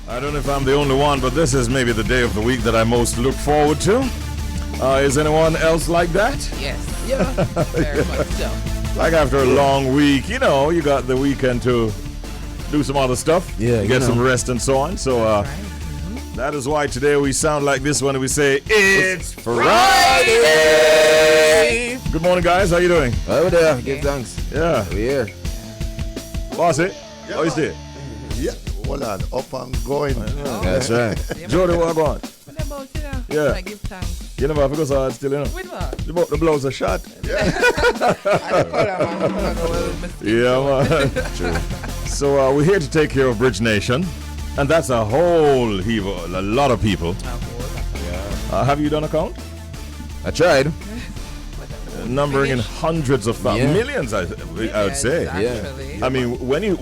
I don't know if I'm the only one, but this is maybe the day of the week that I most look forward to. Is anyone else like that? Yes. Yeah. Very much so. Like after a long week, you got the weekend to do some other stuff. Yeah, get some rest and so on. So that is why today we sound like this when we say it's Friday. Good morning, guys. How you doing? Over there. Give thanks. Yeah. We're here. Boss it. How you stay? Yeah. Hold on. Up and going. That's right. Jody, what going? What about, Yeah. I give thanks. You never have to go so hard still, With what? The blouse are shot. Yeah, man. True. So we're here to take care of Bridge Nation. And that's a whole heap of, a lot of people. Have you done a count? I tried. Numbering in hundreds of thousands, millions, I would say. Actually. I mean, when you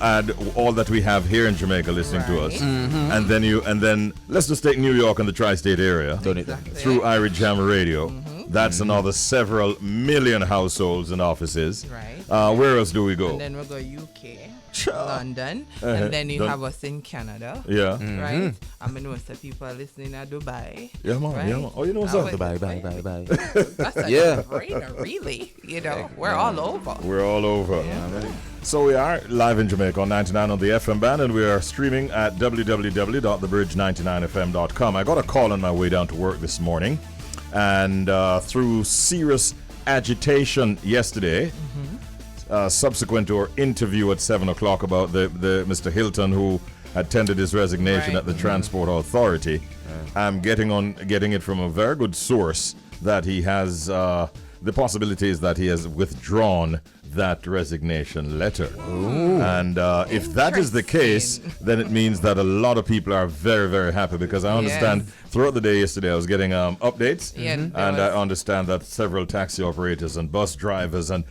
add all that we have here in Jamaica listening to us, and then let's just take New York and the tri-state area through Irish Jam Radio. That's another several million households and offices. Right. Where else do we go? And then we'll go UK, London, and then you have us in Canada. Yeah. Right. I mean, most of the people are listening at Dubai. Yeah, man. Right? Yeah, man. Oh, you know what's up? Bye. That's a no-brainer, really. We're all over. We're all over. So we are live in Jamaica on 99 on the FM band, and we are streaming at www.thebridge99fm.com. I got a call on my way down to work this morning, and through serious agitation yesterday, subsequent to our interview at 7 o'clock about the Mr. Hilton who had tendered his resignation at the Transport Authority, I'm getting it from a very good source that he has the possibility is that he has withdrawn that resignation letter. And if that is the case, then it means that a lot of people are very, very happy, because I understand throughout the day yesterday I was getting updates, and I understand that several taxi operators and bus drivers and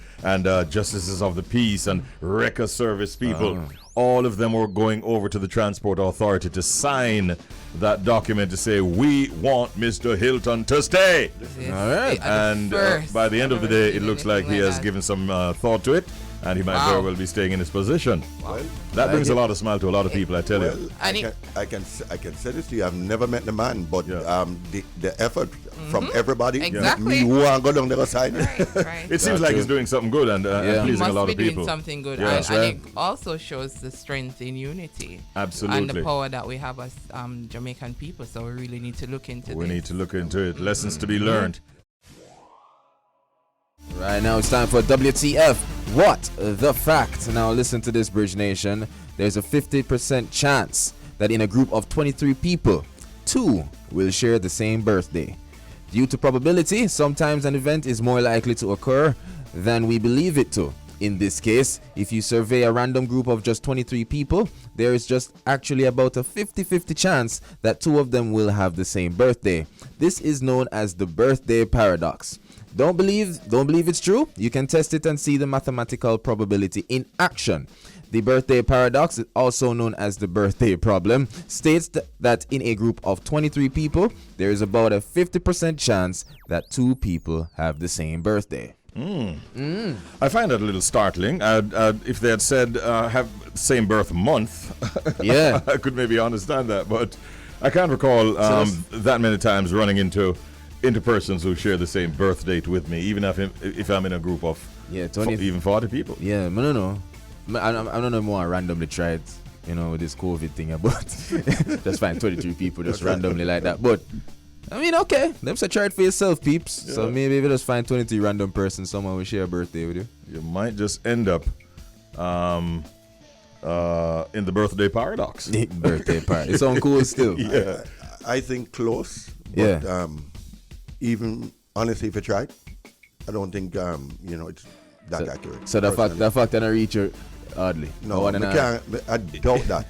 justices of the peace and wrecker service people, all of them were going over to the Transport Authority to sign that document to say, we want Mr. Hilton to stay. All right. And by the end of the day, it looks like he has given some thought to it, and he might very well be staying in his position. Well, that brings a lot of smile to a lot of people, I tell you. I can say this to you. I've never met the man, but the effort from everybody, me who are going to go sign it. It seems like he's doing something good and pleasing a lot of people. Doing something good, Yeah. and it also shows the strength in unity. Absolutely. And the power that we have as Jamaican people. So we really need to look into this. We need to look into it. Lessons to be learned. Right now it's time for WTF. What the fact? Now listen to this, Bridge Nation. There's a 50% chance that in a group of 23 people, 2 will share the same birthday. Due to probability, sometimes an event is more likely to occur than we believe it to. In this case, if you survey a random group of just 23 people, there is just actually about a 50-50 chance that 2 of them will have the same birthday. This is known as the birthday paradox. Don't believe it's true? You can test it and see the mathematical probability in action. The birthday paradox, also known as the birthday problem, states that in a group of 23 people, there is about a 50% chance that 2 people have the same birthday. I find that a little startling. If they had said have same birth month, I could maybe understand that, but I can't recall that many times running into persons who share the same birth date with me, even if I'm in a group of even 40 people. Yeah, no. I don't know more randomly try it, with this COVID thing, but just find 23 people just randomly like that. But I mean, okay, them say try it for yourself, peeps. Yeah. So maybe if you just find 23 random persons, someone will share a birthday with you. You might just end up in the birthday paradox. Birthday paradox. It sounds cool still. Yeah, I think close. But, even honestly, if you try, I don't think it's that accurate. So the fact that I reach it oddly. No, I doubt that.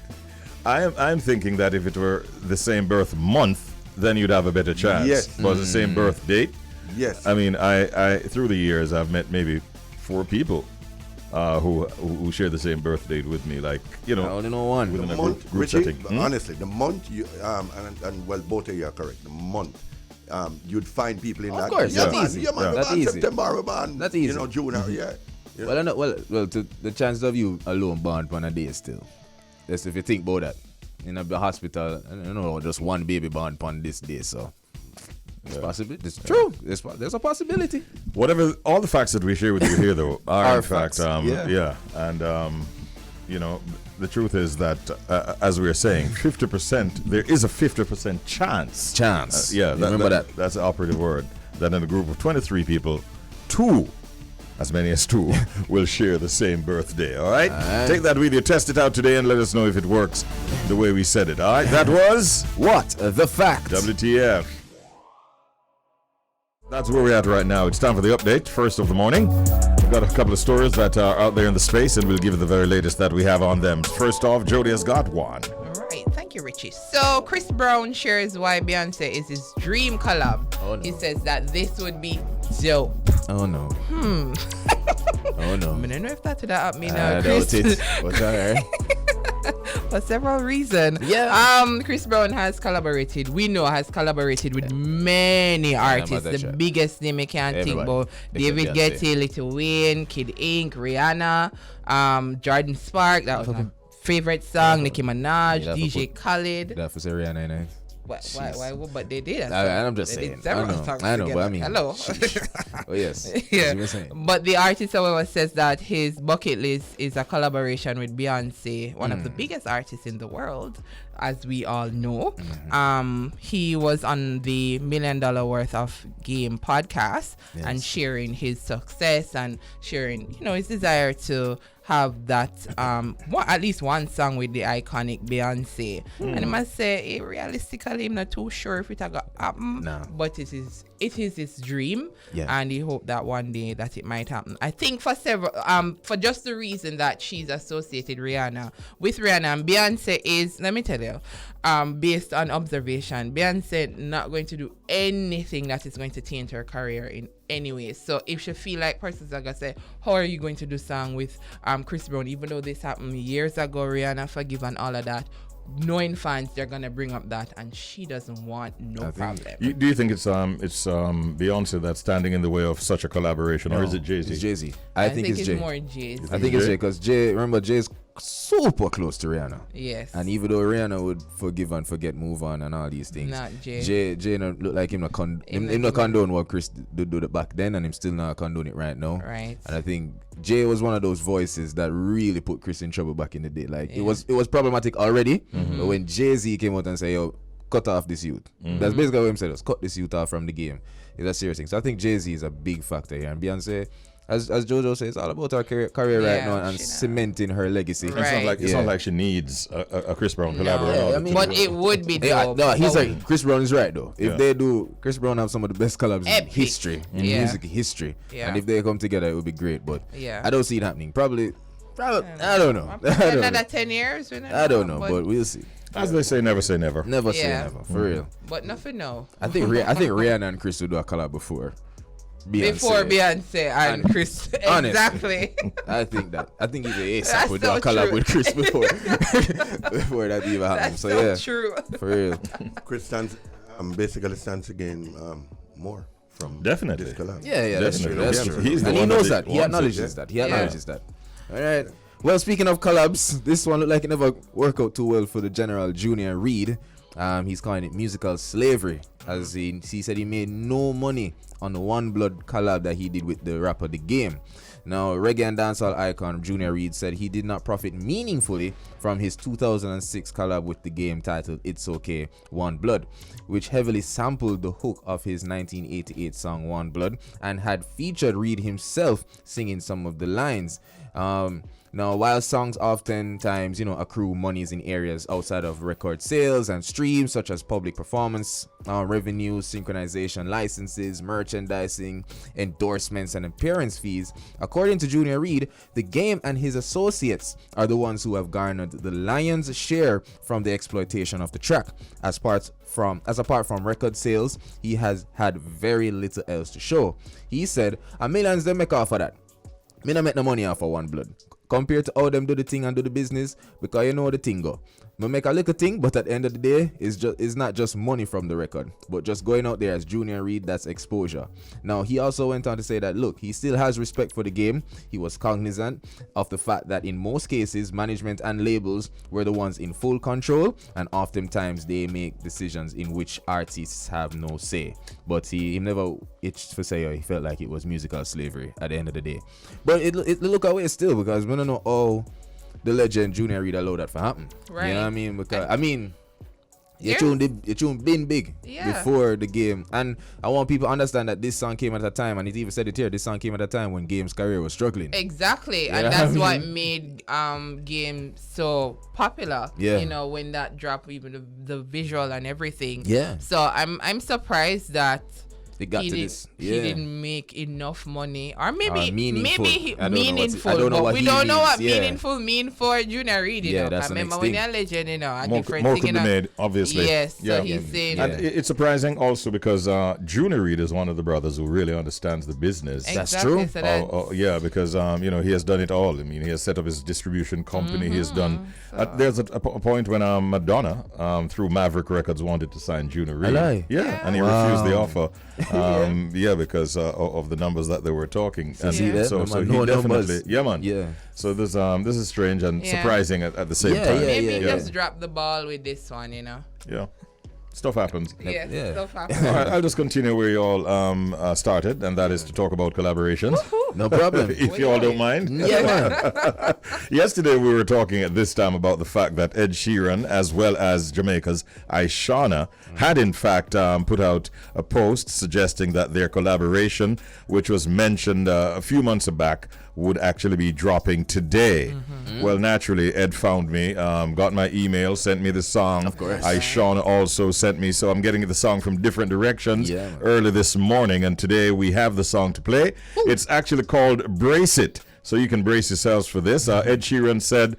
I'm thinking that if it were the same birth month, then you'd have a better chance. Yes. But the same birth date. Yes. I mean, I through the years I've met maybe 4 people who share the same birth date with me. Like I only know one. The month, group Richie, setting. Honestly, the month you and both of you are correct. The month. You'd find people in that. Of course, that's easy. Yeah, man, that's easy. September, man. That's easy. June, Well, to the chances of you alone born on a day still. That's if you think about that. In the hospital, just one baby born upon this day, so it's possible. It's true. There's a possibility. Whatever, all the facts that we share with you here, though, are in facts. fact, and the truth is that, as we are saying, 50%. There is a 50% chance. Remember that. That's the operative word. That in a group of 23 people, as many as two, will share the same birthday. All right? Take that with you, test it out today, and let us know if it works the way we said it. All right? That was What the Fact. WTF. That's where we're at right now. It's time for the update, first of the morning. We've got a couple of stories that are out there in the space, and we'll give you the very latest that we have on them. First off, Jody has got one. All right, thank you, Richie. So Chris Brown shares why Beyonce is his dream collab. Oh, no. He says that this would be dope. Oh no. Oh no. I don't know if that would have me I now, doubt Chris. it. But alright. For several reasons. Yeah. Chris Brown has collaborated with many artists. The biggest name I can think about: David Guetta, Lil Wayne, Kid Ink, Rihanna, Jordan Spark. That was my favorite song. Nicki Minaj, DJ Khaled. That for Rihanna. Why? But they did. I'm just saying. I know, but I mean. Hello. Oh yes. Yeah. But the artist, however, says that his bucket list is a collaboration with Beyonce, one of the biggest artists in the world, as we all know. He was on the $1 Million Worth of Game podcast and sharing his success and sharing, his desire to have that at least one song with the iconic Beyonce. And I must say, realistically, I'm not too sure if it got happen. No. But it is his dream, and he hoped that one day that it might happen. I think for just the reason that she's associated with Rihanna, and Beyonce is, let me tell you, based on observation, Beyonce not going to do anything that is going to taint her career in any way. So if she feel like persons are gonna say, how are you going to do song with Chris Brown, even though this happened years ago, Rihanna forgive and all of that, knowing fans, they're gonna bring up that, and she doesn't want problem. Do you think it's Beyonce that's standing in the way of such a collaboration, or is it Jay-Z? It's Jay-Z. I think it's more Jay-Z. I think it's Jay, because remember, Jay's super close to Rihanna. Yes. And even though Rihanna would forgive and forget, move on, and all these things, not Jay. Jay not look like him not condone what Chris did back then, and him still not condone it right now. Right. And I think Jay was one of those voices that really put Chris in trouble back in the day. Like it was problematic already, but when Jay-Z came out and said, "Yo, cut off this youth," that's basically what him said. Was cut this youth off from the game. It's a serious thing. So I think Jay-Z is a big factor here, and Beyonce, as Jojo says, it's all about her career right now and cementing her legacy. Right. It's not like she needs a Chris Brown collaboration. But it would be dope. No, he's like, Chris Brown is right though. If they do, Chris Brown have some of the best collabs in history, in music history. Yeah. And if they come together, it would be great. But I don't see it happening. Probably I don't know. Another 10 years? I don't know, but we'll see. As they say, never say never. Never say never, for real. But nothing, no. I think Rihanna and Chris will do a collab before Beyonce and Chris. Exactly. I think even ASAP would do a collab with Chris before that even happens. That's true. For real. Chris basically stands to gain more from this collab. Yeah, that's true. And he knows that. He acknowledges that. All right. Well, speaking of collabs, this one looked like it never worked out too well for the General Junior Reid. He's calling it musical slavery, as he said he made no money on the One Blood collab that he did with the rapper The Game. Now, reggae and dancehall icon Junior Reid said he did not profit meaningfully from his 2006 collab with The Game titled It's Okay, One Blood, which heavily sampled the hook of his 1988 song One Blood and had featured Reid himself singing some of the lines. Now, while songs oftentimes, accrue monies in areas outside of record sales and streams, such as public performance, revenue, synchronization, licenses, merchandising, endorsements, and appearance fees, according to Junior Reid, The Game and his associates are the ones who have garnered the lion's share from the exploitation of the track. As apart from record sales, he has had very little else to show. He said, "A millions they make off of that. Me not make no money off of One Blood. Compared to how them do the thing and do the business, because you know the thing go. I make a little thing, but at the end of the day, it's not just money from the record, but just going out there as Junior Reid, that's exposure. Now, he also went on to say that, look, he still has respect for the game. He was cognizant of the fact that in most cases, management and labels were the ones in full control, and oftentimes they make decisions in which artists have no say. But he never itched for say he felt like it was musical slavery at the end of the day. But it look away still, because we don't know how the legend Junior Reid allowed that to happen. Right. You know what I mean? Because your tune been big before the game, and I want people to understand that this song came at a time, and it even said it here, this song came at a time when Game's career was struggling. Exactly. And that's what made Game so popular. Yeah. You know, when that dropped, even the visual and everything. Yeah. So I'm surprised that They got he to did, this. he didn't make enough money, or maybe meaningful. meaningful. I don't know but what we he don't know means. what Yeah. meaningful mean for Junior Reid. You know, that's the remember next when thing. you're a legend, you know, a More different could thing. be You know. made, obviously. Yes. Yeah. So he's saying. And it's surprising also because Junior Reid is one of the brothers who really understands the business. That's Exactly, true. so that's- Yeah, because he has done it all. I mean, he has set up his distribution company. He has done. There's a point when Madonna, through Maverick Records, wanted to sign Junior Reid. Aye. Yeah, and he refused the offer. Because of the numbers that they were talking. And See that? so Man, he no definitely, numbers. man. Yeah. So this is strange and Yeah. surprising at the same Yeah, time. yeah, Maybe yeah, he yeah. just dropped the ball with this one, you know. Yeah. Stuff happens. Yes, Yeah. stuff All happens. right, I'll just continue where you all started, and that is to talk about collaborations. No problem. If you all don't mind. Yeah, man. Yesterday we were talking at this time about the fact that Ed Sheeran, as well as Jamaica's Ishana, had in fact put out a post suggesting that their collaboration, which was mentioned a few months back, would actually be dropping today. Well, naturally, Ed found me, got my email, sent me the song. Of course. Ishana also sent me, so I'm getting the song from different directions Yeah, man. early this morning, and today we have the song to play. It's actually called Brace It. So you can brace yourselves for this. Ed Sheeran said,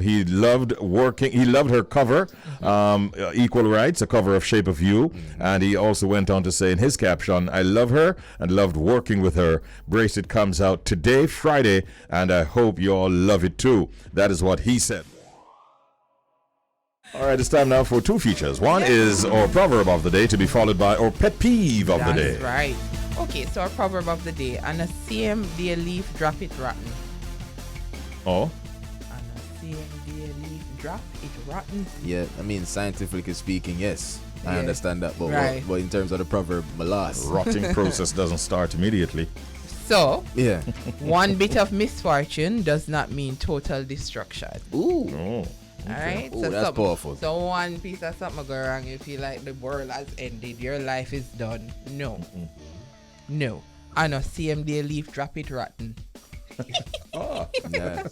he loved her cover, Equal Rights, a cover of Shape of You. And he also went on to say in his caption, I love her and loved working with her. Brace It comes out today, Friday, and I hope you all love it too. That is what he said. All right, it's time now for two features. One is our proverb of the day, to be followed by our pet peeve of the day. That's right. Okay, so our proverb of the day: on a same day leaf, drop it rotten. Oh, On a same day leaf, drop it rotten. Yeah, I mean, scientifically speaking, yes. I Yeah. understand that, but, Right. but in terms of the proverb, my loss. rotting process doesn't start immediately. So, Yeah. one bit of misfortune does not mean total destruction. Ooh. Oh. All right, Ooh, that's powerful. So one piece of something go wrong, you feel like the world has ended, your life is done. No, no. On a same day leaf, drop it rotten. Yeah.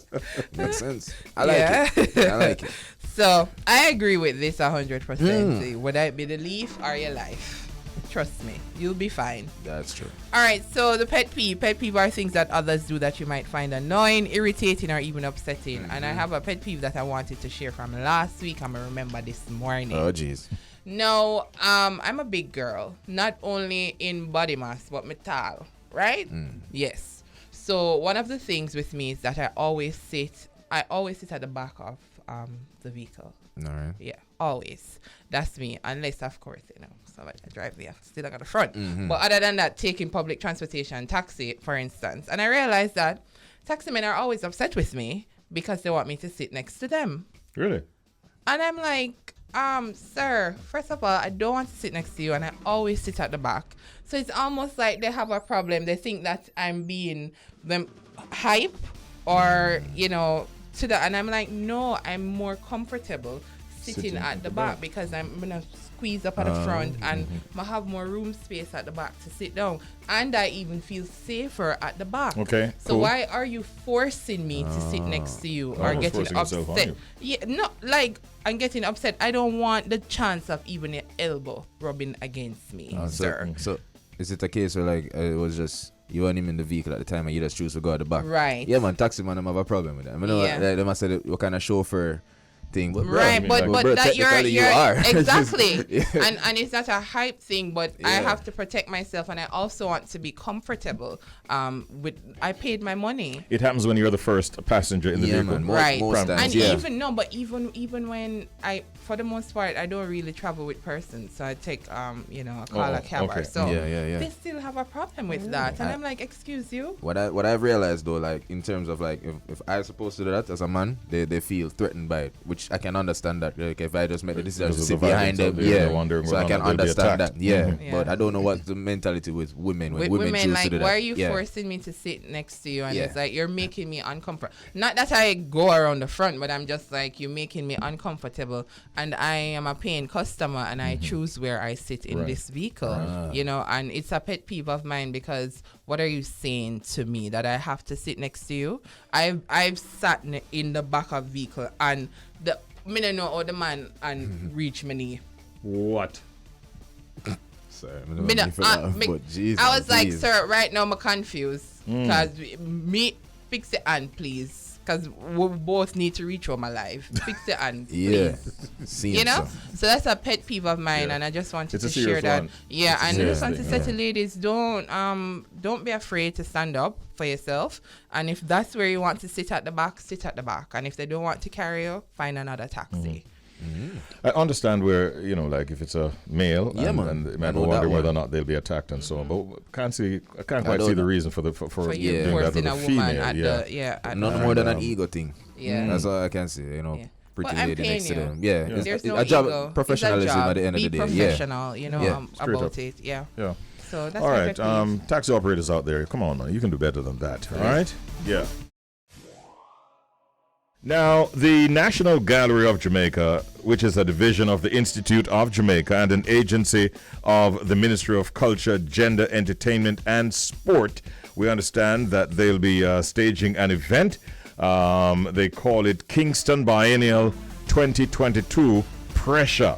Makes sense. I like it. I like it. So I agree with this 100%. Whether it be the leaf or your life, trust me, you'll be fine. That's true. All right, so the pet peeve are things that others do that you might find annoying, irritating, or even upsetting. And I have a pet peeve that I wanted to share from last week. I'm gonna remember this morning. Oh, jeez. No, I'm a big girl, not only in body mass but mental, right? Yes. So one of the things with me is that I always sit at the back of the vehicle. All right. Yeah, always. That's me, unless of course, somebody drive there, still at the front. But other than that, taking public transportation, taxi, for instance, and I realized that taxi men are always upset with me because they want me to sit next to them. Really? And I'm like, sir, first of all, I don't want to sit next to you, and I always sit at the back. So it's almost like they have a problem. They think that I'm being them hype or, to the, and I'm like, no, I'm more comfortable sitting at the back because I'm going to squeeze up at the front and I have more room space at the back to sit down. And I even feel safer at the back. Okay, So cool. why are you forcing me to sit next to you or Almost getting forcing yourself on upset? you. Yeah, no, like I'm getting upset. I don't want the chance of even your elbow rubbing against me, sir. So, is it a case where it was just you and him in the vehicle at the time and you just choose to go at the back? Right. Yeah, man. Taxi man, I have a problem with that. I know Yeah. they must say what kind of chauffeur thing. But right, but that you're you are. exactly, Yeah. and it's not a hype thing, but I have to protect myself, and I also want to be comfortable. I paid my money. It happens when you're the first passenger in the vehicle. Man, Right. most times, and even when for the most part, I don't really travel with persons, so I take a call a cab or so. They still have a problem with that, and I'm like, excuse you. What I've realized though, like in terms of like if I'm supposed to do that as a man, they feel threatened by it, which I can understand that. Like if I just make the decision to sit behind them, so I can understand that. But I don't know what's the mentality with women when women choose like, to do that. why are you forcing me to sit next to you? And it's like you're making me uncomfortable. Not that I go around the front, but I'm just like, you're making me uncomfortable, and I am a paying customer, and I choose where I sit in this vehicle. And it's a pet peeve of mine, because what are you saying to me, that I have to sit next to you? I've sat in the back of vehicle, and the don't know how the man and reach my knee. What? Sorry, I was like, sir, right now I'm confused, because me fix the hand, please. Because we both need to reach home alive. Fix the hand, please. So that's a pet peeve of mine, and I just wanted to share that. And I just want to say to ladies, don't be afraid to stand up for yourself. And if that's where you want to sit at the back, sit at the back. And if they don't want to carry you, find another taxi. I understand where, like if it's a male and they might wonder whether or not they'll be attacked and so on, but I can't quite see the reason for you doing that with a female. Not more than an ego thing. That's all I can say, pretty lady next to them. There's no a job, ego. professionalism at the end of the day. Be professional, about it. So that's all right. Taxi operators out there, come on, man, you can do better than that. All right? Yeah. Now, the National Gallery of Jamaica, which is a division of the Institute of Jamaica and an agency of the Ministry of Culture, Gender, Entertainment and Sport, we understand that they'll be staging an event. They call it Kingston Biennial 2022 Pressure.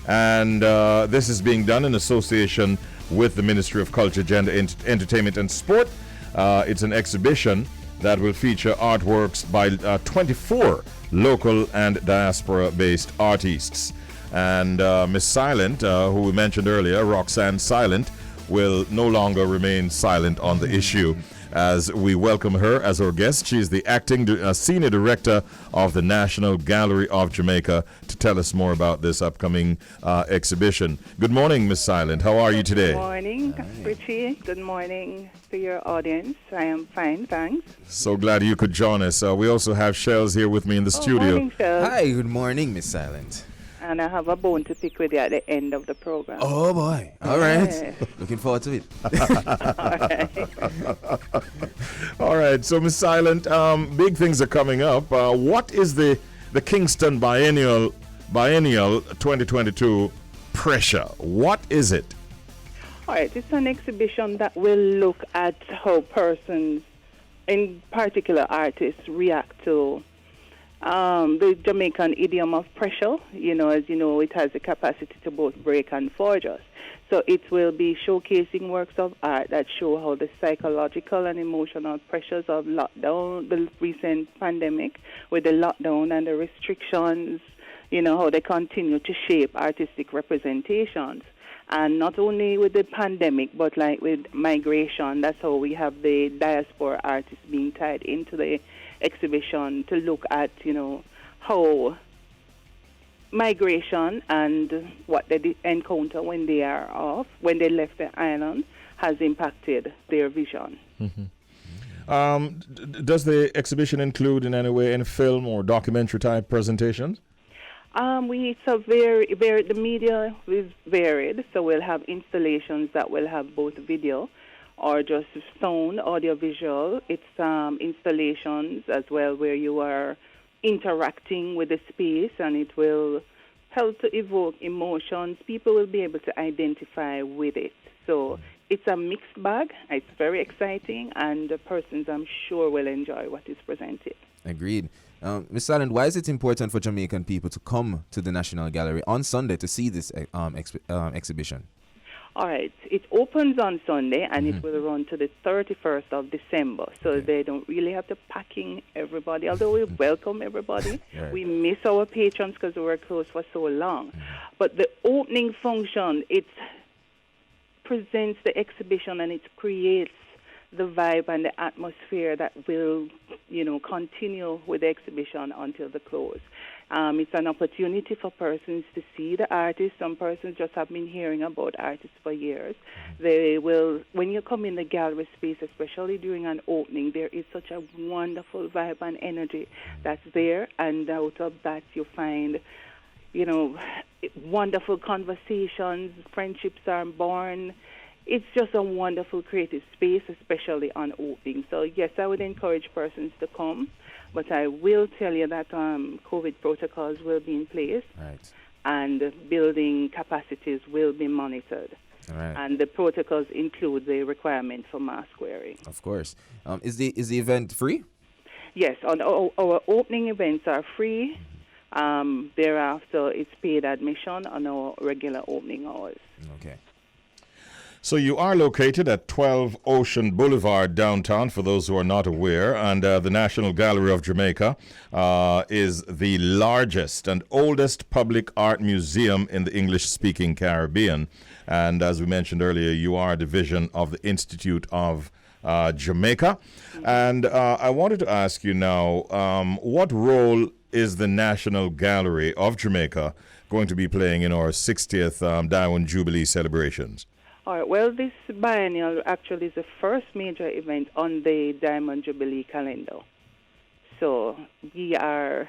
And this is being done in association with the Ministry of Culture, Gender, Entertainment and Sport. It's an exhibition that will feature artworks by 24 local and diaspora-based artists. And Miss Silent, who we mentioned earlier, Roxanne Silent, will no longer remain silent on the issue, as we welcome her as our guest. She is the acting senior director of the National Gallery of Jamaica to tell us more about this upcoming exhibition. Good morning, Miss Silent. How are you today? Good morning, Richie. Good morning to your audience. I am fine, thanks. So glad you could join us. We also have Shells here with me in the studio. Morning, Shells. Hi, good morning, Miss Silent. And I have a bone to pick with you at the end of the program. Oh boy. All right. Looking forward to it. All right. So, Miss Silent, big things are coming up. What is the Kingston Biennial 2022 Pressure? What is it? All right. It's an exhibition that will look at how persons, in particular artists, react to the Jamaican idiom of pressure. As you know, it has the capacity to both break and forge us. So it will be showcasing works of art that show how the psychological and emotional pressures of lockdown, the recent pandemic, with the lockdown and the restrictions, how they continue to shape artistic representations. And not only with the pandemic, but like with migration, that's how we have the diaspora artists being tied into the exhibition to look at, how migration and what they encounter when they left the island has impacted their vision. Does the exhibition include in any way any film or documentary type presentations? The media is varied, so we'll have installations that will have both video or just sound, audio, visual. It's installations as well where you are interacting with the space, and it will help to evoke emotions. People will be able to identify with it. So it's a mixed bag. It's very exciting, and the persons, I'm sure, will enjoy what is presented. Agreed. Ms. Silent, why is it important for Jamaican people to come to the National Gallery on Sunday to see this exhibition? All right. It opens on Sunday, and it will run to the 31st of December. So they don't really have to packing everybody, although we welcome everybody. Right. We miss our patrons because we were closed for so long. But the opening function, it presents the exhibition, and it creates the vibe and the atmosphere that will, continue with the exhibition until the close. It's an opportunity for persons to see the artists. Some persons just have been hearing about artists for years. They will, when you come in the gallery space, especially during an opening, there is such a wonderful vibe and energy that's there, and out of that you find, wonderful conversations, friendships are born. It's just a wonderful creative space, especially on opening. So, yes, I would encourage persons to come, but I will tell you that COVID protocols will be in place, right, and building capacities will be monitored. Right. And the protocols include the requirement for mask wearing. Of course. Is the event free? Yes, our opening events are free. Thereafter, it's paid admission on our regular opening hours. Okay. So you are located at 12 Ocean Boulevard downtown, for those who are not aware, and the National Gallery of Jamaica is the largest and oldest public art museum in the English-speaking Caribbean. And as we mentioned earlier, you are a division of the Institute of Jamaica. And I wanted to ask you now, what role is the National Gallery of Jamaica going to be playing in our 60th Diamond Jubilee celebrations? All right. Well, this biennial actually is the first major event on the Diamond Jubilee calendar. So we are,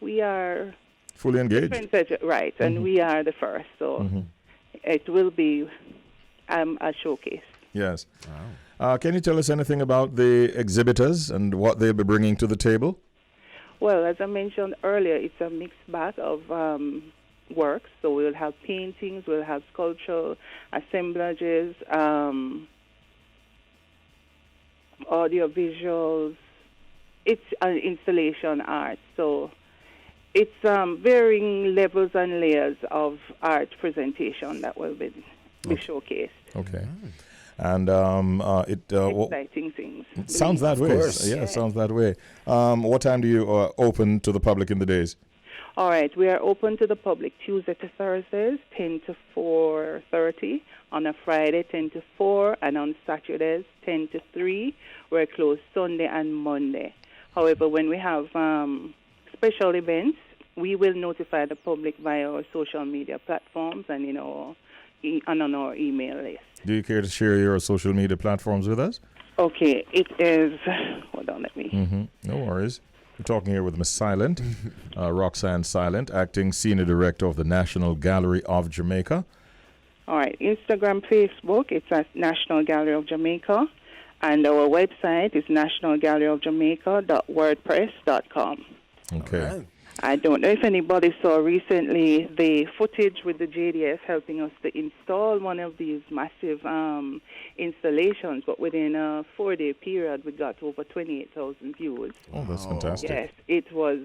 we are fully engaged. Right, and we are the first. So it will be a showcase. Yes. Wow. Can you tell us anything about the exhibitors and what they'll be bringing to the table? Well, as I mentioned earlier, it's a mixed bag of works. So we'll have paintings, we'll have sculptural assemblages, audio visuals. It's an installation art. So it's varying levels and layers of art presentation that will be showcased. Okay. And exciting things. It sounds that way. Yeah, sounds that way. What time do you open to the public in the days? All right, we are open to the public Tuesday to Thursdays, 10 to 4:30. On a Friday, 10 to 4, and on Saturdays, 10 to 3. We're closed Sunday and Monday. However, when we have special events, we will notify the public via our social media platforms and and on our email list. Do you care to share your social media platforms with us? Okay, it is. Hold on, let me. No worries. We're talking here with Miss Silent, Roxanne Silent, acting senior director of the National Gallery of Jamaica. All right, Instagram, Facebook, it's at National Gallery of Jamaica, and our website is nationalgalleryofjamaica.wordpress.com. Okay. Right. I don't know if anybody saw recently the footage with the JDF helping us to install one of these massive installations, but within a 4-day period, we got over 28,000 views. Oh, that's fantastic. Yes, it was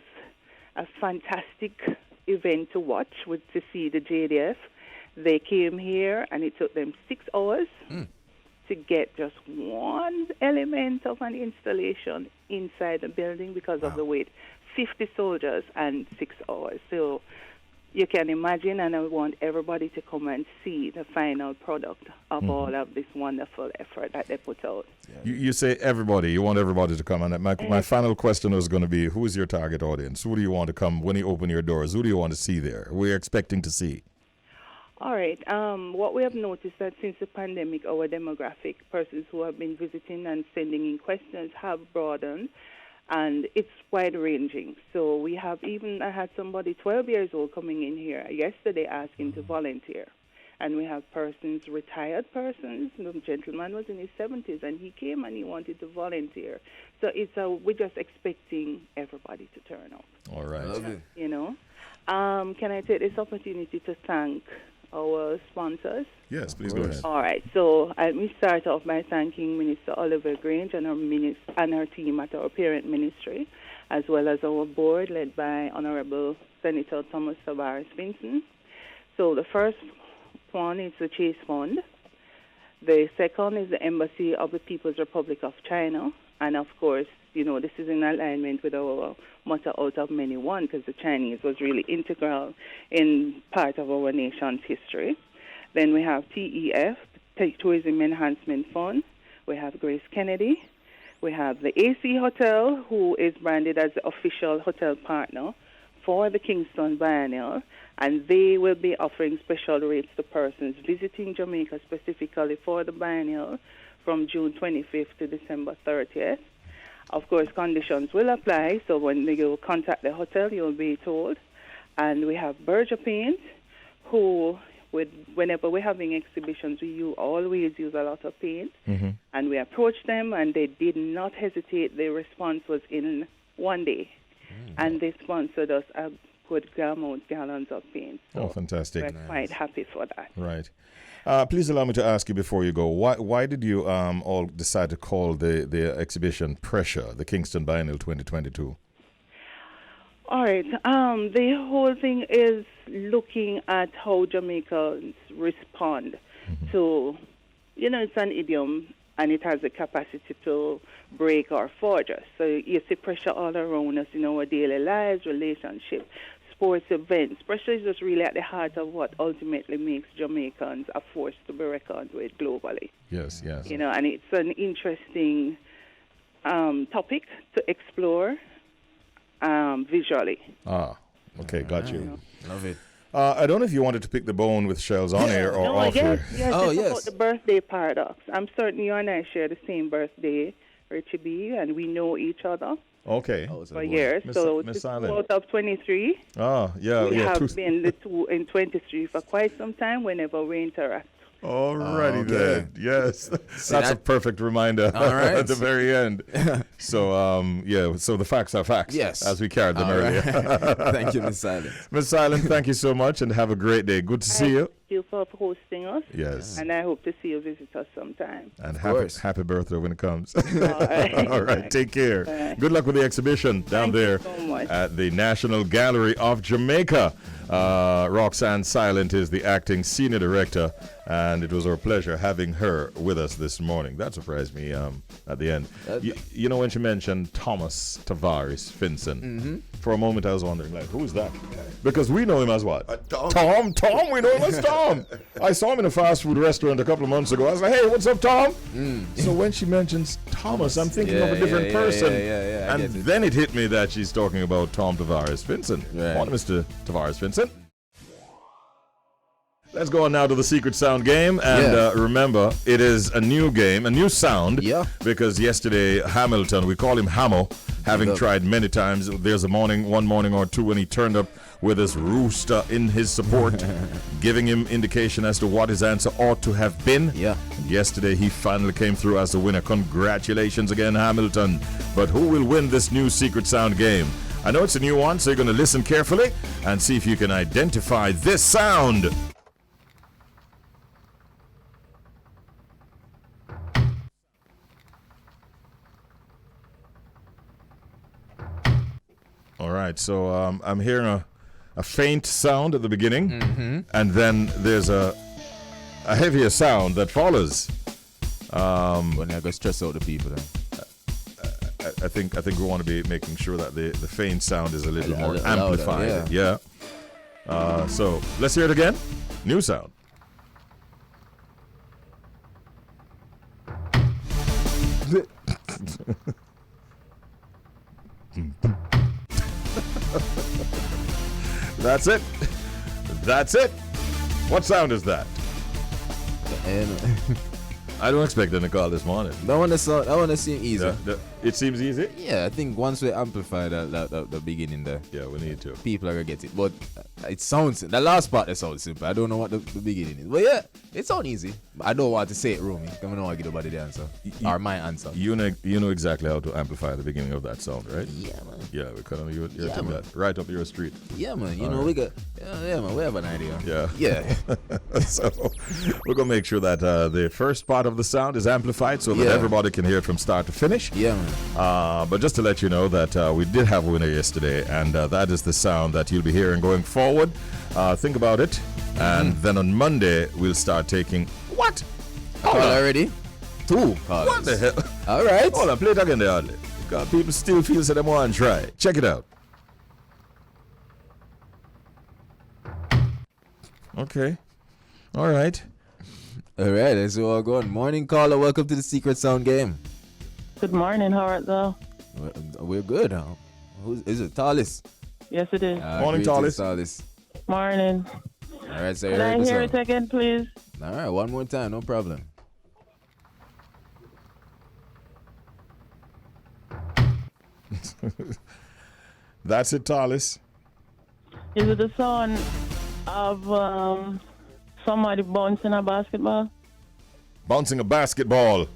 a fantastic event to watch, to see the JDF. They came here, and it took them 6 hours to get just one element of an installation inside the building because of the wait. 50 soldiers and 6 hours. So you can imagine, and I want everybody to come and see the final product of all of this wonderful effort that they put out. You say everybody. You want everybody to come. And my final question was going to be, who is your target audience? Who do you want to come when you open your doors? Who do you want to see there? We're expecting to see. All right. What we have noticed that since the pandemic, our demographic, persons who have been visiting and sending in questions, have broadened. And it's wide-ranging. So we have I had somebody 12 years old coming in here yesterday asking to volunteer. And we have retired persons. The gentleman was in his 70s, and he came and he wanted to volunteer. So we're just expecting everybody to turn up. All right. Love it. Can I take this opportunity to thank our sponsors? Yes, please go ahead. All right. So let me start off by thanking Minister Oliver Grange and her team at our parent ministry, as well as our board led by Honorable Senator Thomas Tavares Vinson. So the first one is the Chase Fund. The second is the Embassy of the People's Republic of China. And of course, this is in alignment with our motto out of many one, because the Chinese was really integral in part of our nation's history. Then we have TEF, Tourism Enhancement Fund. We have Grace Kennedy. We have the AC Hotel, who is branded as the official hotel partner for the Kingston Biennial, and they will be offering special rates to persons visiting Jamaica specifically for the Biennial from June 25th to December 30th. Of course, conditions will apply, so when you contact the hotel, you'll be told. And we have Berger Paint, who, whenever we're having exhibitions, we always use a lot of paint. Mm-hmm. And we approached them, and they did not hesitate. Their response was in one day. And they sponsored us a good amount gallons of paint. So fantastic. we're quite happy for that. Right. Please allow me to ask you before you go, why did you all decide to call the exhibition Pressure, the Kingston Biennial 2022? All right. The whole thing is looking at how Jamaicans respond to, it's an idiom, and it has the capacity to break or forge us. So you see pressure all around us in our daily lives, relationships, sports events. Pressure is just really at the heart of what ultimately makes Jamaicans a force to be reckoned with globally. Yes. And it's an interesting topic to explore visually. Okay, got you. Love it. I don't know if you wanted to pick the bone with Shells on air or off air. Yes, about the birthday paradox. I'm certain you and I share the same birthday, Richie B, and we know each other. Okay. For years. So Miss it's Silent. out of 23. Yeah. We have been the two in 23 for quite some time whenever we interact. Alrighty then. Yes. That's a perfect reminder at the very end. So, so the facts are facts. Yes. As we carried them earlier. Thank you, Miss Silent. Miss Silent, thank you so much and have a great day. Good to see you. Thank you for hosting us. Yes. And I hope to see you visit us sometime. And happy birthday when it comes. All right. All right. Take care. Bye. Good luck with the exhibition down there so much. at the National Gallery of Jamaica. Roxanne Silent is the acting senior director, and it was our pleasure having her with us this morning. That surprised me at the end. You know, when she mentioned Thomas Tavares Finson, for a moment I was wondering, who's that? Because we know him as what? Tom. Tom, we know him as Tom. I saw him in a fast food restaurant a couple of months ago. I was like, hey, what's up, Tom? So when she mentions Thomas, I'm thinking of a different person. And then it hit me that she's talking about Tom Tavares Finson. Morning, Mr. Tavares Finson. Let's go on now to the Secret Sound game. And remember, it is a new game, a new sound. Yeah. Because yesterday, Hamilton, we call him Hamo, having tried many times. There's one morning or two when he turned up with his rooster in his support, giving him indication as to what his answer ought to have been. Yeah. And yesterday, he finally came through as the winner. Congratulations again, Hamilton. But who will win this new Secret Sound game? I know it's a new one, so you're going to listen carefully and see if you can identify this sound. All right, so I'm hearing a faint sound at the beginning, and then there's a heavier sound that follows. When I go stress out the people then. I think we want to be making sure that the faint sound is a little more louder, amplified. Yeah. So let's hear it again. New sound. That's it. That's it. What sound is that? I don't expect them to call this morning. That one seem easy. It seems easy? Yeah, I think once we amplify the beginning there. Yeah, we need to. People are going to get it. But it sounds, the last part sounds simple. I don't know what the beginning is. But yeah, it sounds easy. But I don't want to say it wrong. I don't want to give nobody the answer. Or my answer. You know exactly how to amplify the beginning of that sound, right? Yeah, man. Yeah, because you're doing that right up your street. Yeah, man. You know, we got, man, we have an idea. Yeah. So we're going to make sure that the first part of the sound is amplified so that everybody can hear it from start to finish. Yeah, man. But just to let you know that we did have a winner yesterday, and that is the sound that you'll be hearing going forward. Think about it, And then on Monday, we'll start taking... What? Call already? 2 calls. What the hell? All right. Hold on, play it again there, Adley. Because people still feel that they want to try. Check it out. Okay. All right. All right, let's all go on. Morning, caller. Welcome to the Secret Sound Game. Good morning. How are you? We're good. Is it Talis? Yes, it is. Morning, Talis. Morning. All right, so Can I hear it again, please? All right, one more time. No problem. That's it, Talis. Is it the sound of somebody bouncing a basketball? Bouncing a basketball.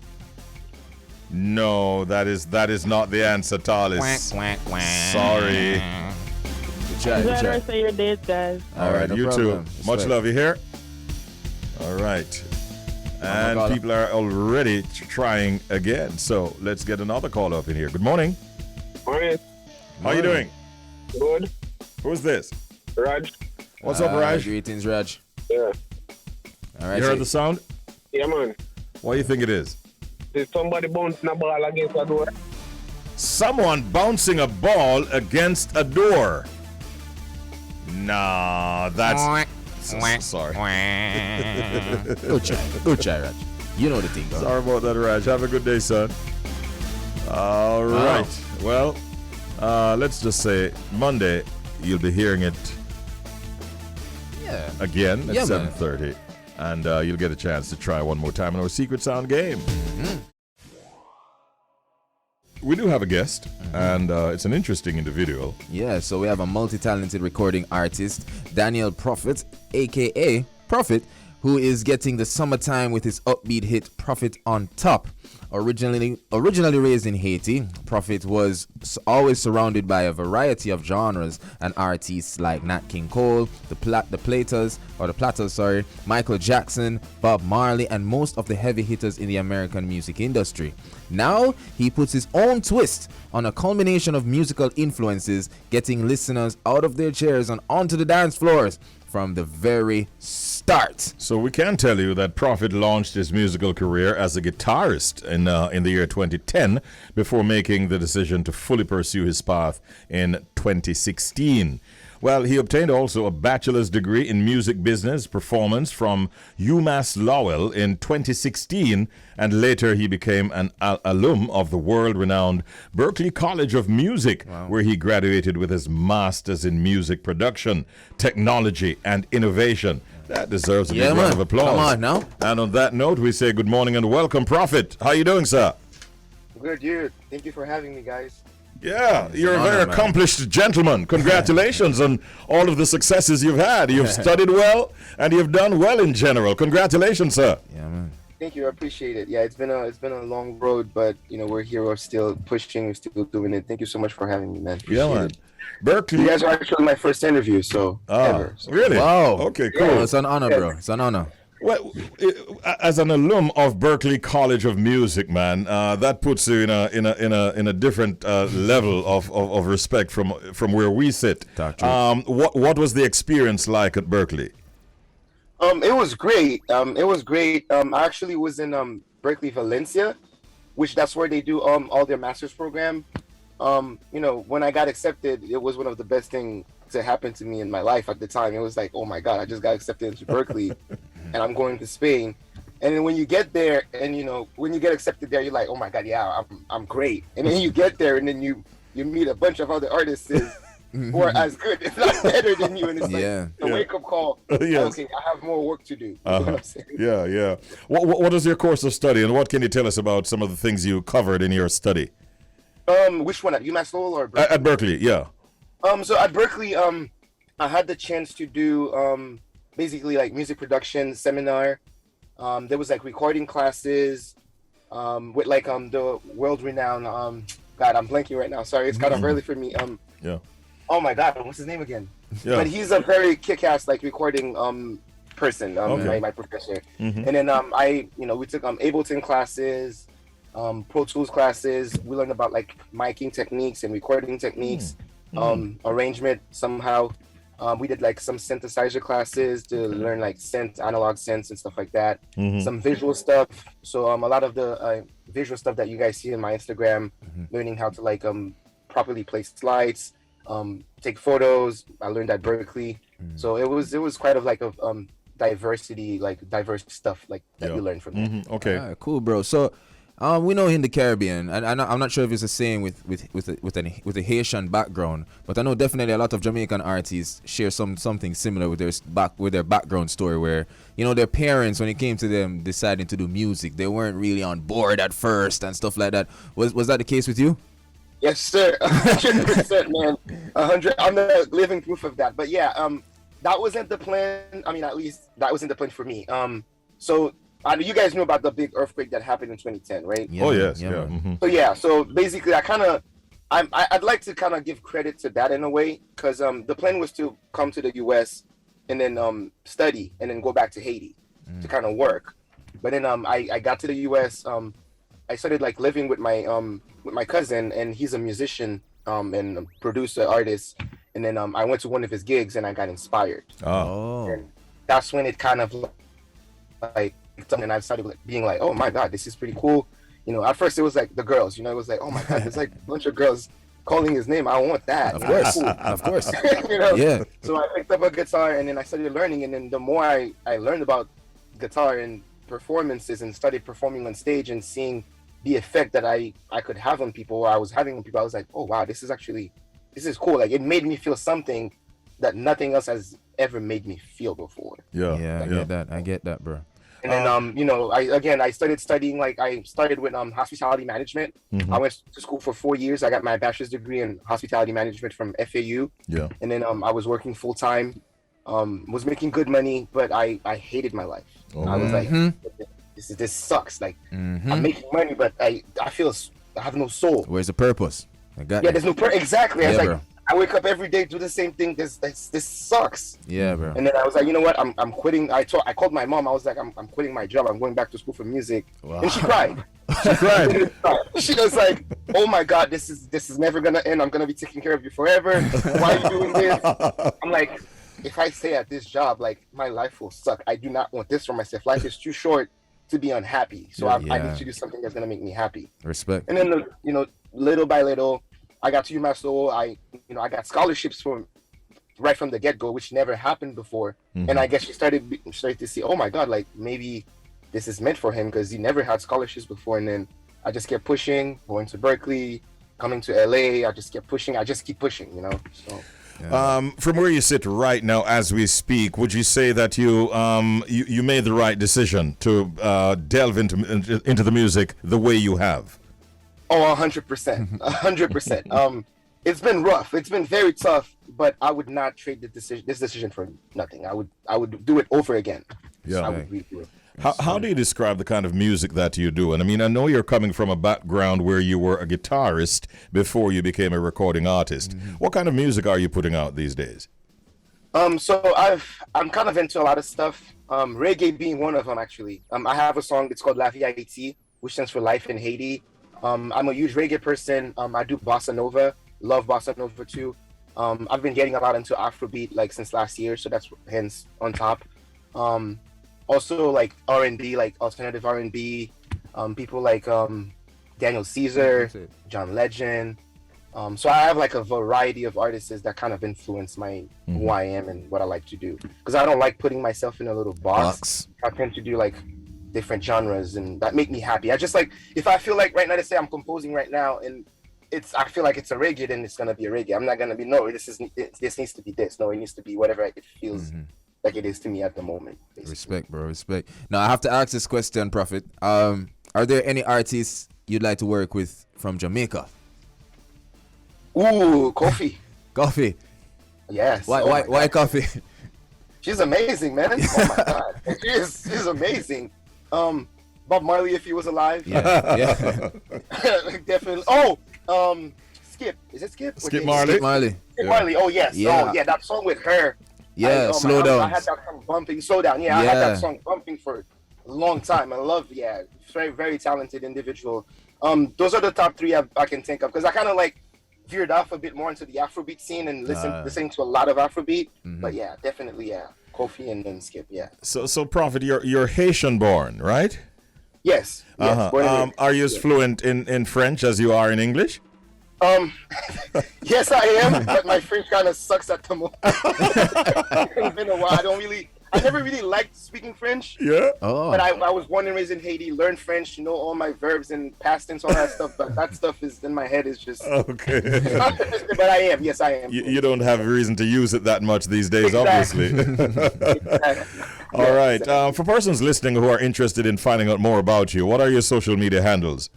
No, that is not the answer, Talis. Sorry. Good try. Enjoy the rest of your days, guys. All right, no you problem. too. Much love. You hear? All right. And caller. people are already trying again. So let's get another call up in here. Good morning. Morning. How you doing? Good. Who's this? Raj. What's up, Raj? Greetings, Raj. Yeah. All right. You heard the sound? Yeah, man. What do you think it is? There's somebody bouncing a ball against the door. Someone bouncing a ball against a door. Nah, that's... Sorry. Good try, Raj. You know the thing, though. Sorry about that, Raj. Have a good day, son. All right. Well, let's just say Monday you'll be hearing it again at 7:30. And you'll get a chance to try one more time in our Secret Sound game. We do have a guest, and it's an interesting individual. Yeah, so we have a multi-talented recording artist, Daniel Prophete, a.k.a. Prophete, who is getting the summertime with his upbeat hit Prophete on Top. Originally raised in Haiti, Prophete was always surrounded by a variety of genres and artists like Nat King Cole, the Platters, Michael Jackson, Bob Marley, and most of the heavy hitters in the American music industry. Now, he puts his own twist on a culmination of musical influences, getting listeners out of their chairs and onto the dance floors from the very start. So we can tell you that Prophete launched his musical career as a guitarist in the year 2010 before making the decision to fully pursue his path in 2016. Well, he obtained also a bachelor's degree in music business performance from UMass Lowell in 2016, and later he became an alum of the world-renowned Berklee College of Music, where he graduated with his master's in music production, technology, and innovation. That deserves a big round of applause. Come on now. And on that note, we say good morning and welcome, Prophete. How you doing, sir? Good. Thank you for having me, guys. Yeah, you're a very accomplished gentleman. Congratulations on all of the successes you've had. You've studied well, and you've done well in general. Congratulations, sir. Yeah, man. Thank you. I appreciate it. Yeah, it's been a long road, but we're here. We're still pushing. We're still doing it. Thank you so much for having me, man. Yeah, man. It. Berklee. You guys are actually my first interview, so ever. So. Really? Wow. Okay, cool. Yeah, it's an honor, bro. It's an honor. Well, as an alum of Berklee College of Music, man, that puts you in a different level of respect from where we sit. What was the experience like at Berklee? It was great. I actually was in Berklee, Valencia, which that's where they do all their master's program. When I got accepted, it was one of the best things to happen to me in my life at the time. It was like, oh my God, I just got accepted into Berklee. And I'm going to Spain. And then when you get there and, when you get accepted there, you're like, oh my God, yeah, I'm great. And then you get there and then you meet a bunch of other artists who are as good, if not better than you. And it's like a wake-up call. Yes. Okay, I have more work to do. You know what I'm saying? Yeah. What is your course of study, and what can you tell us about some of the things you covered in your study? Which one, at UMass Lowell or Berklee? At Berklee, yeah. So at Berklee, I had the chance to do basically like music production seminar. There was like recording classes with like the world-renowned God, I'm blanking right now. Sorry, it's kind of early for me. Oh my God, what's his name again? Yeah. But he's a very kick-ass like recording person. My professor. And then we took Ableton classes, Pro Tools classes. We learned about like miking techniques and recording techniques, arrangement somehow. We did like some synthesizer classes to learn like analog synths and stuff like that. Some visual stuff. So a lot of the visual stuff that you guys see in my Instagram, learning how to like properly place slides, take photos. I learned at Berkeley. So it was quite of like a diversity, like diverse stuff like that you learn from there. Okay. All right, cool, bro. So we know in the Caribbean, and I'm not sure if it's the same with a Haitian background, but I know definitely a lot of Jamaican artists share something similar with their background story, where their parents, when it came to them deciding to do music, they weren't really on board at first and stuff like that. Was that the case with you? Yes, sir. 100%, man. 100. I'm the living proof of that. But yeah, that wasn't the plan. I mean, at least that wasn't the plan for me. So you guys know about the big earthquake that happened in 2010, right? Yeah, yes. So yeah, so basically, I'd like to kind of give credit to that in a way, because the plan was to come to the U.S. and then study and then go back to Haiti to kind of work. But then I got to the U.S. I started like living with my cousin, and he's a musician and a producer, artist. And then I went to one of his gigs and I got inspired. Oh. And that's when it kind of like, and I started being like, oh my God, this is pretty cool. At first it was like the girls, it was like, oh my God, there's like a bunch of girls calling his name. I want that. Of course. Cool. Of course. Yeah. So I picked up a guitar and then I started learning. And then the more I learned about guitar and performances and started performing on stage and seeing the effect that I could have on people, or I was having on people, I was like, oh wow, this is cool. Like, it made me feel something that nothing else has ever made me feel before. Yeah, I get that, bro. And then I started studying, like I started with hospitality management. I went to school for 4 years. I got my bachelor's degree in hospitality management from FAU. Yeah. And then I was working full time, was making good money, but I hated my life. I was like, this sucks. Like, I'm making money, but I feel I have no soul. Where's the purpose? There's no exactly. I was like, bro. I wake up every day, do the same thing. This sucks. Yeah, bro. And then I was like, you know what? I'm quitting. I called my mom. I was like, I'm quitting my job. I'm going back to school for music. Wow. And she cried. She was like, oh my God, this is never gonna end. I'm gonna be taking care of you forever. Why are you doing this? I'm like, if I stay at this job, like, my life will suck. I do not want this for myself. Life is too short to be unhappy. So I need to do something that's gonna make me happy. Respect. And then little by little, I got to UMass. I got scholarships right from the get-go, which never happened before. And I guess she started to see, oh my God, like, maybe this is meant for him, because he never had scholarships before. And then I just kept pushing, going to Berkeley, coming to LA. I just kept pushing. I just keep pushing, So. Yeah. From where you sit right now as we speak, would you say that you made the right decision to delve into the music the way you have? Oh, 100%. 100%. It's been rough. It's been very tough, but I would not trade this decision for nothing. I would do it over again. Yeah. I would redo it. How do you describe the kind of music that you do? And I mean, I know you're coming from a background where you were a guitarist before you became a recording artist. What kind of music are you putting out these days? So I'm kind of into a lot of stuff. Reggae being one of them, actually. I have a song. It's called La Vie Haiti, which stands for Life in Haiti. I'm a huge reggae person. I do bossa nova. Love bossa nova too. I've been getting a lot into Afrobeat like since last year, so that's hence on top. Also like R&B, like alternative R&B. People like Daniel Caesar, John Legend. So I have like a variety of artists that kind of influence who I am and what I like to do. Because I don't like putting myself in a little box. I tend to do like different genres, and that make me happy. I just like, if I feel like right now, let's say I'm composing right now and I feel like it's a reggae, then it's gonna be a reggae. I'm not gonna be, no, this needs to be this. No, it needs to be whatever it feels like it is to me at the moment. Basically. Respect, bro, respect. Now I have to ask this question, Prophet. Are there any artists you'd like to work with from Jamaica? Ooh, Coffee. Coffee. Yes. Why Coffee? She's amazing, man. Oh my God, she's amazing. Bob Marley, if he was alive. Yeah. Definitely. Oh, Skip. Is it Skip? Skip Marley. Skip Marley. Skip Marley. Oh yes. Yeah. Oh yeah. That song with her. Yeah. Slow down. I had that song bumping. Slow down. Yeah. I had that song bumping for a long time. I love. Yeah. Very very talented individual. Those are the top three I can think of, because I kind of like veered off a bit more into the Afrobeat scene and listening to a lot of Afrobeat. But yeah, definitely, yeah. Kofi and then Skip, yeah. So Prophet, you're Haitian born, right? Yes. Are you as fluent in French as you are in English? Yes, I am, but my French kind of sucks at the moment. It's been a while. I never really liked speaking French. Yeah. Oh. But I was born and raised in Haiti, learned French, all my verbs and past tense, all that stuff. But that stuff is in my head is just okay. It's not consistent, but I am. Yes, I am. You don't have a reason to use it that much these days, Exactly. obviously. Exactly. All right. For persons listening who are interested in finding out more about you, what are your social media handles?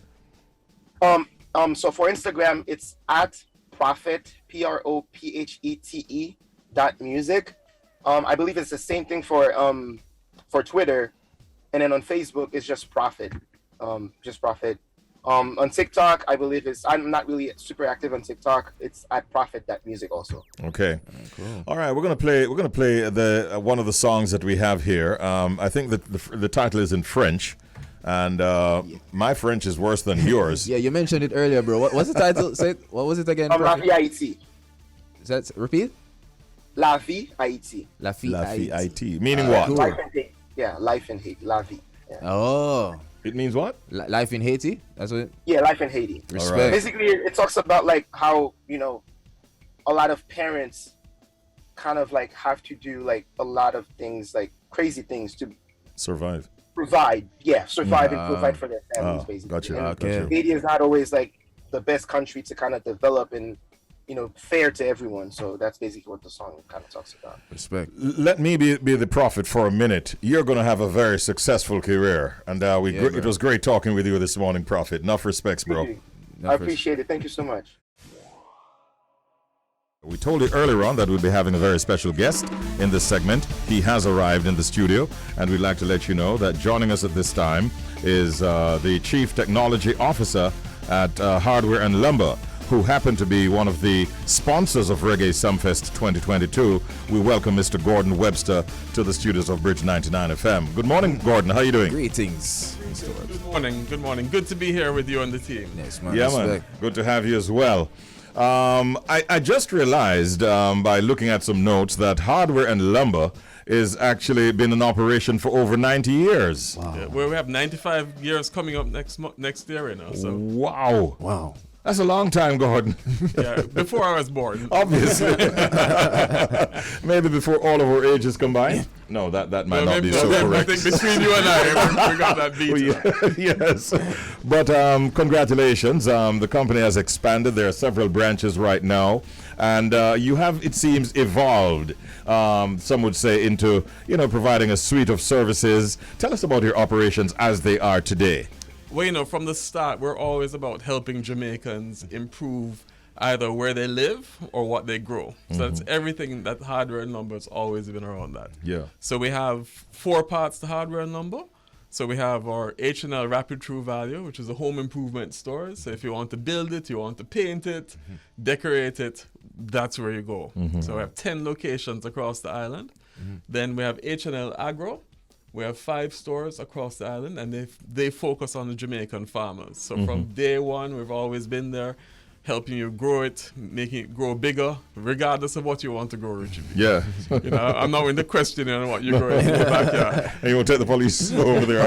So for Instagram, it's at Prophete, PROPHETE.music. I believe it's the same thing for Twitter, and then on Facebook it's just Prophete, just Prophete. On TikTok, I believe I'm not really super active on TikTok. It's at Prophete.music also. Okay, cool. All right, we're gonna play the one of the songs that we have here. I think that the title is in French. And my French is worse than yours. Yeah, you mentioned it earlier, bro. What's the title? Say it. What was it again? La Vie Haïti. Is that repeat? La Vie Haïti. La Vie Haïti. Meaning what? Cool. Life in Haiti. Yeah, life in Haiti. La Vie. Yeah. Oh. It means what? Life in Haiti? That's what it... Yeah, life in Haiti. Respect. Right. Basically, it talks about like how, a lot of parents kind of like have to do like a lot of things, like crazy things to Survive. Provide and provide for their families, basically. Gotcha. And Okay. Haiti is not always like the best country to kind of develop and fair to everyone. So that's basically what the song kind of talks about. Respect. Let me be the prophet for a minute. You're going to have a very successful career, and it was great talking with you this morning, Prophet. Enough respects, bro. I appreciate it. Thank you so much. We told you earlier on that we'd be having a very special guest in this segment. He has arrived in the studio, and we'd like to let you know that joining us at this time is the Chief Technology Officer at Hardware and Lumber, who happened to be one of the sponsors of Reggae Sumfest 2022. We welcome Mr. Gordon Webster to the studios of Bridge 99 FM. Good morning, Gordon. How are you doing? Greetings. Good morning. Good to be here with you and the team. Yes, man. Yeah, Respect. man. Good to have you as well. I just realized by looking at some notes that Hardware and Lumber is actually been in operation for over 90 years. Wow. Yeah, we have 95 years coming up next year, So Wow. That's a long time, Gordon. Yeah, before I was born. Obviously. Maybe before all of our ages combined. No, that might not be so correct. I think between you and I, we got that beat. Yes. But congratulations. The company has expanded. There are several branches right now. And you have, it seems, evolved, some would say, into, providing a suite of services. Tell us about your operations as they are today. Well, from the start, we're always about helping Jamaicans improve either where they live or what they grow. So that's everything that Hardware and Lumber has always been around that. Yeah. So we have 4 parts to Hardware and Lumber. So we have our H&L Rapid True Value, which is a home improvement store. So if you want to build it, you want to paint it, decorate it, that's where you go. So we have 10 locations across the island. Then we have H&L Agro. We have 5 stores across the island, and they focus on the Jamaican farmers. So from day one, we've always been there, helping you grow it, making it grow bigger, regardless of what you want to grow, Richie B. Yeah. I'm not in the questioning on what you're growing in the backyard. And you won't take the police over there.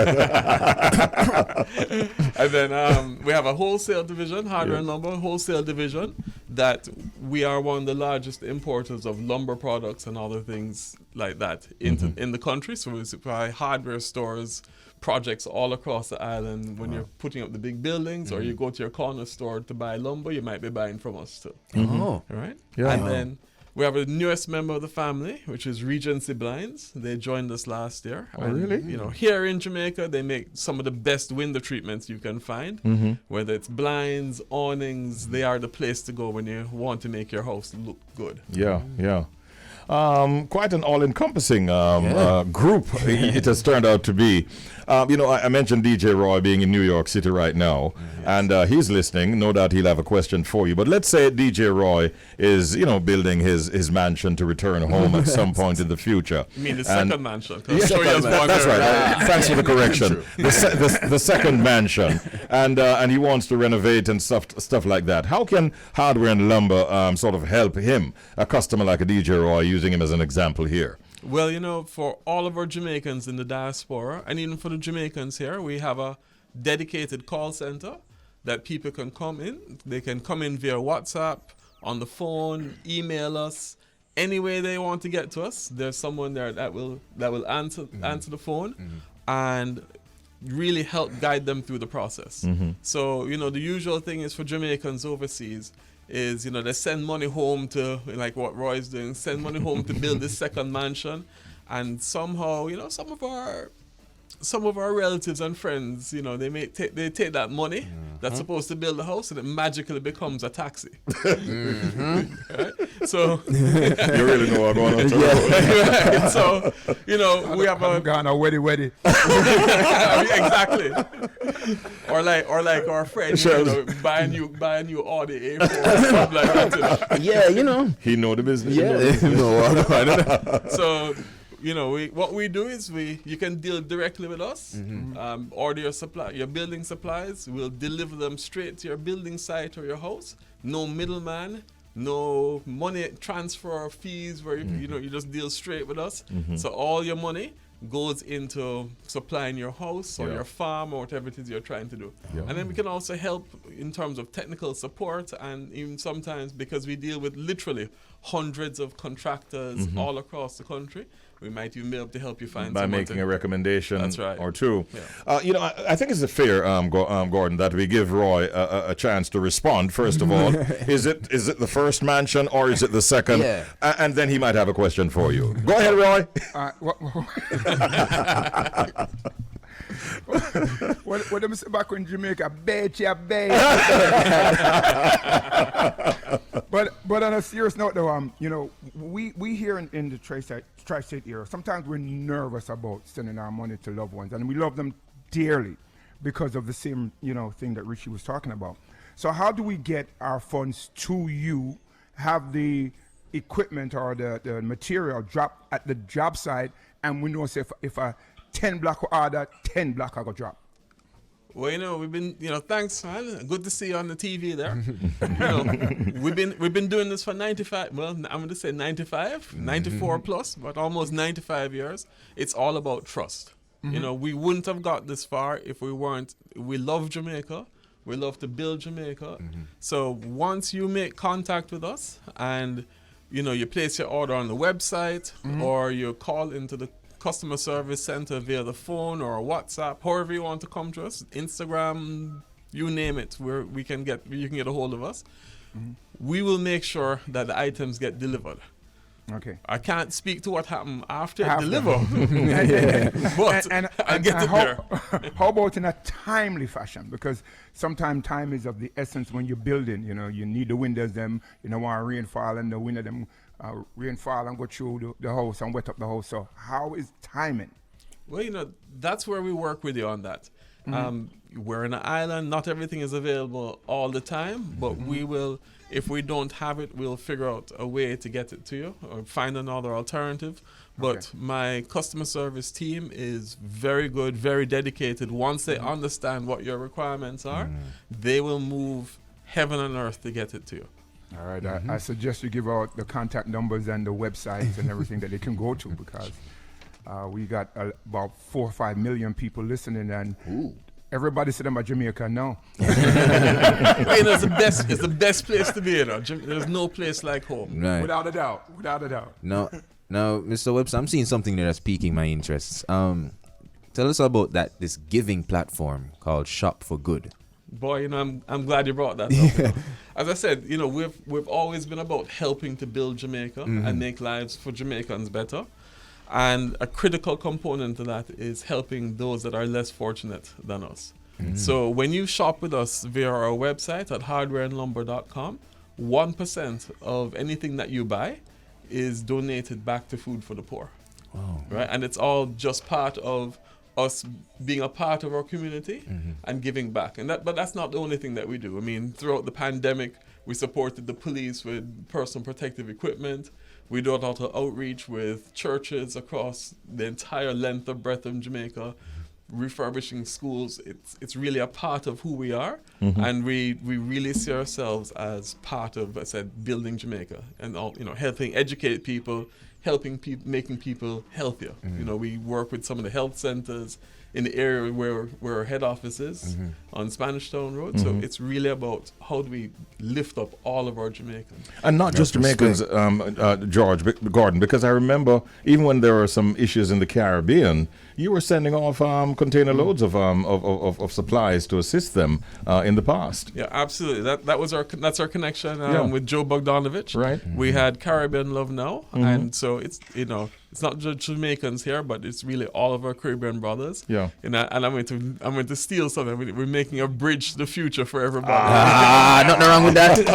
And then we have a wholesale division, Hardware and Lumber wholesale division, that we are one of the largest importers of lumber products and other things like that in the country. So we supply hardware stores, projects all across the island. When you're putting up the big buildings or you go to your corner store to buy lumber, you might be buying from us too. All right? Yeah. And then we have a newest member of the family, which is Regency Blinds. They joined us last year. Oh, really? Here in Jamaica, they make some of the best window treatments you can find. Whether it's blinds, awnings, they are the place to go when you want to make your house look good. Yeah. quite an all-encompassing group it has turned out to be. I mentioned DJ Roy being in New York City right now, and he's listening. No doubt he'll have a question for you. But let's say DJ Roy is, building his mansion to return home at some point in the future. You mean the second mansion? That's right. Thanks for the correction. The second mansion, and he wants to renovate and stuff like that. How can Hardware and Lumber sort of help him, a customer like a DJ Roy, using him as an example here? Well, for all of our Jamaicans in the diaspora, and even for the Jamaicans here, we have a dedicated call center that people can come in. They can come in via WhatsApp, on the phone, email us, any way they want to get to us. There's someone there that will answer the phone and really help guide them through the process. So, the usual thing is for Jamaicans overseas is, they send money home to, like what Roy's doing, send money home to build this second mansion. And somehow, some of our relatives and friends, they take that money that's supposed to build a house, and it magically becomes a taxi. Right? So you really know what I'm going on. Right? So we have a gone weddy. Exactly. Or like our friend, buy a new Audi A4 or something like that. Yeah, he know the business. Yeah, So. What we do is you can deal directly with us, order your building supplies. We'll deliver them straight to your building site or your house. No middleman, no money transfer fees where you just deal straight with us. So all your money goes into supplying your house or your farm or whatever it is you're trying to do. And then we can also help in terms of technical support, and even sometimes, because we deal with literally hundreds of contractors all across the country, we might even be able to help you find by making a recommendation or two. Yeah. I think it's fair, Gordon, that we give Roy a chance to respond. First of all, is it the first mansion or is it the second? And then he might have a question for you. Go ahead, Roy. What them say back in Jamaica? Bet ya bet. But on a serious note, though, we here in the tri-state area, sometimes we're nervous about sending our money to loved ones, and we love them dearly because of the same thing that Richie was talking about. So how do we get our funds to you? Have the equipment or the material drop at the job site, and we know if a 10 block order, 10 block I go drop. Well, we've been, thanks, man. Good to see you on the TV there. We've been doing this for 95. Well, I'm going to say 95, 94 plus, but almost 95 years. It's all about trust. We wouldn't have got this far if we weren't. We love Jamaica. We love to build Jamaica. So once you make contact with us and you place your order on the website or you call into the customer service center via the phone or WhatsApp, however you want to come to us, Instagram, you name it, where you can get a hold of us. We will make sure that the items get delivered. Okay. I can't speak to what happened after it deliver, but I'll get it there. How about in a timely fashion? Because sometimes time is of the essence when you're building. You need the windows, them, want rainfall, and the window them rainfall and go through the house and wet up the house. So how is timing? Well, that's where we work with you on that. We're in an island. Not everything is available all the time, but we will. If we don't have it, we'll figure out a way to get it to you or find another alternative. But my customer service team is very good, very dedicated. Once they understand what your requirements are, they will move heaven and earth to get it to you. All right. I suggest you give out the contact numbers and the websites and everything that they can go to, because we got about 4 or 5 million people listening, and everybody said about Jamaica now. It's the best place to be. There's no place like home. Right. Without a doubt. Now, Mr. Webster, I'm seeing something there that's piquing my interests. Tell us about this giving platform called Shop for Good. Boy, I'm glad you brought that up. As I said, we've always been about helping to build Jamaica and make lives for Jamaicans better. And a critical component to that is helping those that are less fortunate than us. So when you shop with us via our website at hardwareandlumber.com, 1% of anything that you buy is donated back to Food for the Poor. Wow. Right? And it's all just part of us being a part of our community and giving back. But that's not the only thing that we do. I mean, throughout the pandemic, we supported the police with personal protective equipment. We do a lot of outreach with churches across the entire length and breadth of Jamaica, refurbishing schools. It's really a part of who we are, and we really see ourselves as part of, I said, building Jamaica and all, helping educate people, helping people, making people healthier. We work with some of the health centers in the area where our head office is on Spanish Town Road. So it's really about how do we lift up all of our Jamaicans. And not just Jamaicans, Gordon, because I remember even when there were some issues in the Caribbean, you were sending off container loads of supplies to assist them in the past. Yeah, absolutely. That's our connection with Joe Bogdanovich. Right. We had Caribbean Love Now, and so it's it's not just Jamaicans here, but it's really all of our Caribbean brothers. Yeah. And I'm going to steal something. We're making a bridge to the future for everybody. Nothing wrong with that.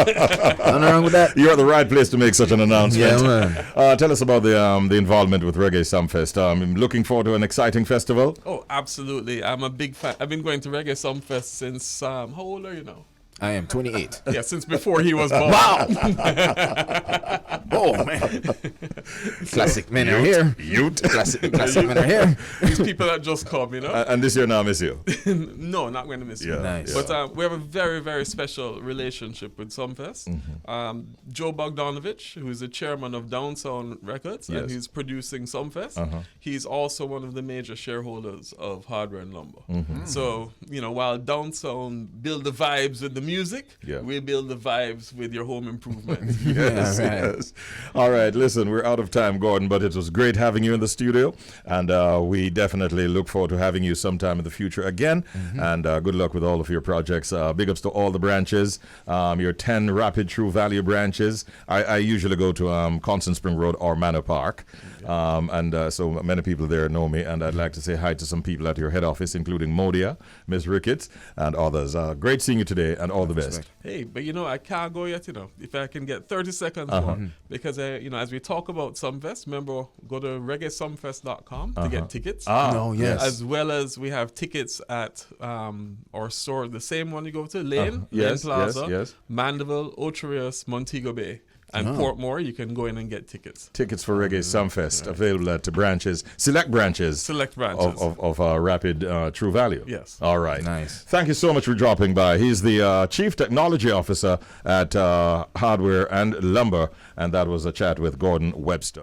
Nothing wrong with that. You're at the right place to make such an announcement. Yeah, man. Tell us about the involvement with Reggae Sumfest. I'm looking forward to an exciting festival. Oh, absolutely. I'm a big fan. I've been going to Reggae Sumfest since, how old are you now? I am 28. Yeah, since before he was born. Wow! Oh, man. Classic men are here. Classic men are here. These people that just come, And this year now I miss you. No, not going to miss you. Yeah, nice. But we have a very, very special relationship with Sumfest. Joe Bogdanovich, who is the chairman of Dancehall Records, and he's producing Sumfest. He's also one of the major shareholders of Hardware and Lumber. So, while Dancehall build the vibes with the music, we build the vibes with your home improvement. Yes. All right, listen, we're out of time, Gordon, but it was great having you in the studio, and we definitely look forward to having you sometime in the future again, and good luck with all of your projects. Big ups to all the branches, your 10 Rapid True Value branches. I usually go to Constant Spring Road or Manor Park, and so many people there know me, and I'd like to say hi to some people at your head office, including Modia, Miss Ricketts, and others. Great seeing you today, and all the best. Hey, but I can't go yet, if I can get 30 seconds more, because, as we talk about Sumfest, remember, go to reggaesumfest.com to get tickets. Yes. As well as we have tickets at our store, the same one you go to, Lane Plaza, Mandeville, Ocho Rios, Montego Bay. And Portmore, you can go in and get tickets. Tickets for Reggae Sumfest available at select branches of Rapid True Value. Yes. All right. Nice. Thank you so much for dropping by. He's the Chief Technology Officer at Hardware and Lumber, and that was a chat with Gordon Webster.